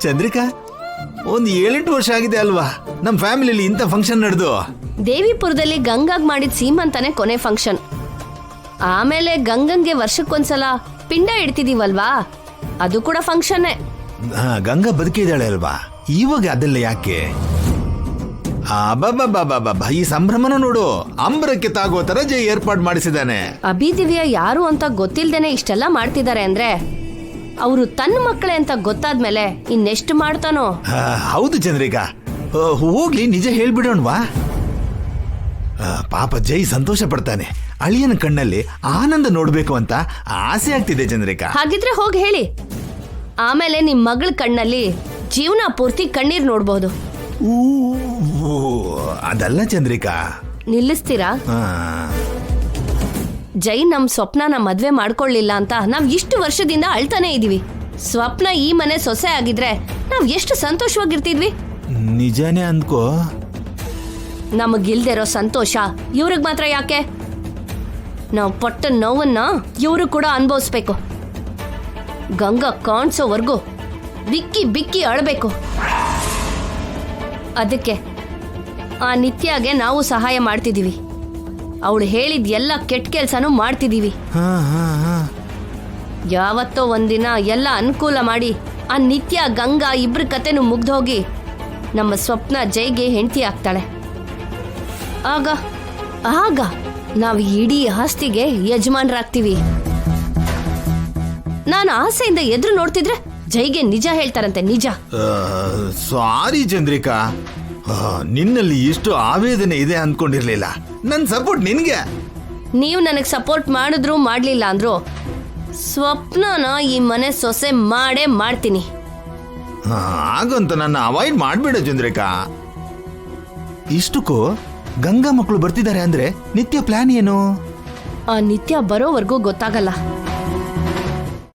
ಚಂದ್ರಿಕಾ, ಒಂದು 7-8 ವರ್ಷ ಆಗಿದೆ ಅಲ್ವಾ ನಮ್ಮ ಫ್ಯಾಮಿಲಿಲಿ ಇಂಥ ಫಂಕ್ಷನ್ ನಡೆದು. ದೇವಿಪುರದಲ್ಲಿ ಗಂಗಾಗ್ ಮಾಡಿದ ಸೀಮಂತಾನೆ ಕೊನೆ ಫಂಕ್ಷನ್. ಆಮೇಲೆ ಗಂಗಂಗೆ ವರ್ಷಕ್ಕೊಂದ್ಸಲ ಪಿಂಡ ಇಡ್ತಿದೀವಲ್ವಾ, ಅದು ಕೂಡ ಫಂಕ್ಷನ್ನೇ. ಗಂಗಾ ಬದುಕಿದ್ದಾಳೆ ಅಲ್ವಾ, ಇವಾಗ ಅದೆಲ್ಲ ಯಾಕೆ? ಬಾಬಾ ಈ ಸಂಭ್ರಮನ ನೋಡು, ಅಂಬರಕ್ಕೆ ತಾಗೋ ತರ ಜೈ ಏರ್ಪಾಡು ಮಾಡಿಸಿದಾನೆ. ಅಭಿದಿವ್ಯ ಯಾರು ಅಂತ ಗೊತ್ತಿಲ್ದೇನೆ ಇಷ್ಟೆಲ್ಲ ಮಾಡ್ತಿದ್ದಾರೆ ಅಂದ್ರೆ ಅವರು ತನ್ನ ಮಕ್ಕಳೇ ಅಂತ ಗೊತ್ತಾದ್ಮೇಲೆ ಇನ್ನೆಷ್ಟು ಮಾಡ್ತಾನೋ. ಹೌದು ಚಂದ್ರಿಕಾ, ಹೋಗ್ಲಿ ನಿಜ ಹೇಳ್ಬಿಡೋಣವಾ? ಪಾಪ ಜೈ ಸಂತೋಷ ಪಡ್ತಾನೆ. ಅಳಿಯನ ಕಣ್ಣಲ್ಲಿ ಆನಂದ ನೋಡ್ಬೇಕು ಅಂತ ಆಸೆ ಆಗ್ತಿದೆ ಚಂದ್ರಿಕಾ. ಹಾಗಿದ್ರೆ ಹೋಗಿ ಹೇಳಿ, ಆಮೇಲೆ ನಿಮ್ ಮಗಳ ಕಣ್ಣಲ್ಲಿ ಜೀವನ ಪೂರ್ತಿ ಕಣ್ಣೀರ್ ನೋಡ್ಬಹುದು. ಅದಲ್ಲ ಚಂದ್ರಿಕಾ. ನಿಲ್ಲಿಸ್ತೀರಾ? ಜೈ ನಮ್ ಸ್ವಪ್ನನ ಮದ್ವೆ ಮಾಡ್ಕೊಳ್ಳಿಲ್ಲ ಅಂತ ನಾವ್ ಇಷ್ಟು ವರ್ಷದಿಂದ ಅಳ್ತಾನೆ ಇದೀವಿ. ಸ್ವಪ್ನ ಈ ಮನೆ ಸೊಸೆ ಆಗಿದ್ರೆ ನಾವ್ ಎಷ್ಟು ಸಂತೋಷವಾಗಿರ್ತಿದ್ವಿ. ನಿಜಾನೇ ಅಂದ್ಕೋ. ನಮಗಿಲ್ದಿರೋ ಸಂತೋಷ ಇವ್ರಿಗೆ ಮಾತ್ರ ಯಾಕೆ? ನಾವು ಪಟ್ಟ ನೋವನ್ನ ಇವರು ಕೂಡ ಅನುಭವಿಸ್ಬೇಕು. ಗಂಗಾ ಕಾಣಿಸೋವರೆಗೂ ಬಿಕ್ಕಿ ಬಿಕ್ಕಿ ಅಳಬೇಕು. ಅದಕ್ಕೆ ಆ ನಿತ್ಯಾಗೆ ನಾವು ಸಹಾಯ ಮಾಡ್ತಿದೀವಿ. ಅವಳು ಹೇಳಿದ ಎಲ್ಲ ಕೆಟ್ಟ ಕೆಲ್ಸನೂ ಮಾಡ್ತಿದೀವಿ. ಯಾವತ್ತೋ ಒಂದಿನ ಎಲ್ಲ ಅನುಕೂಲ ಮಾಡಿ ಆ ನಿತ್ಯ ಗಂಗಾ ಇಬ್ರ ಕತೆನೂ ಮುಗ್ದೋಗಿ ನಮ್ಮ ಸ್ವಪ್ನ ಜೈಗೆ ಹೆಂಡತಿ ಆಗ್ತಾಳೆ. ಆಗ ಆಗ ನಾವು ಇಡೀ ಆಸ್ತಿಗೆ ಯಜಮಾನರಾಗ್ತೀವಿ. ನಾನು ಆಸೆಯಿಂದ ಎದುರು ನೋಡ್ತಿದ್ರೆ ಜೈಗೆ ನಿಜ ಹೇಳ್ತಾರಂತೆ. ನಿಜ. ಸಾರಿ ಚಂದ್ರಿಕಾ, ನಿನ್ನಲ್ಲಿ ಇಷ್ಟು ಆವೇದನೆ ಇದೆ ಅನ್ಕೊಂಡಿರ್ಲಿಲ್ಲ. ನನ್ ಸಪೋರ್ಟ್ ನಿನ್ಗೆ. ನೀವು ನನಗೆ ಸಪೋರ್ಟ್ ಮಾಡಿದ್ರು ಮಾಡ್ಲಿಲ್ಲ ಅಂದ್ರು ಸ್ವಪ್ನನ ಈ ಮನೆ ಸೊಸೆ ಮಾಡೇ ಮಾಡ್ತೀನಿ. ಹಾಗಂತ ನನ್ನ ಅವಾಯ್ಡ್ ಮಾಡ್ಬೇಡ ಚಂದ್ರಿಕಾ. ಇಷ್ಟಕ್ಕೂ ಗಂಗಾ ಮಕ್ಕಳು ಬರ್ತಿದ್ದಾರೆ ಅಂದ್ರೆ ನಿತ್ಯ ಪ್ಲಾನ್ ಏನು? ಆ ನಿತ್ಯ ಬರೋವರೆಗೂ ಗೊತ್ತಾಗಲ್ಲ.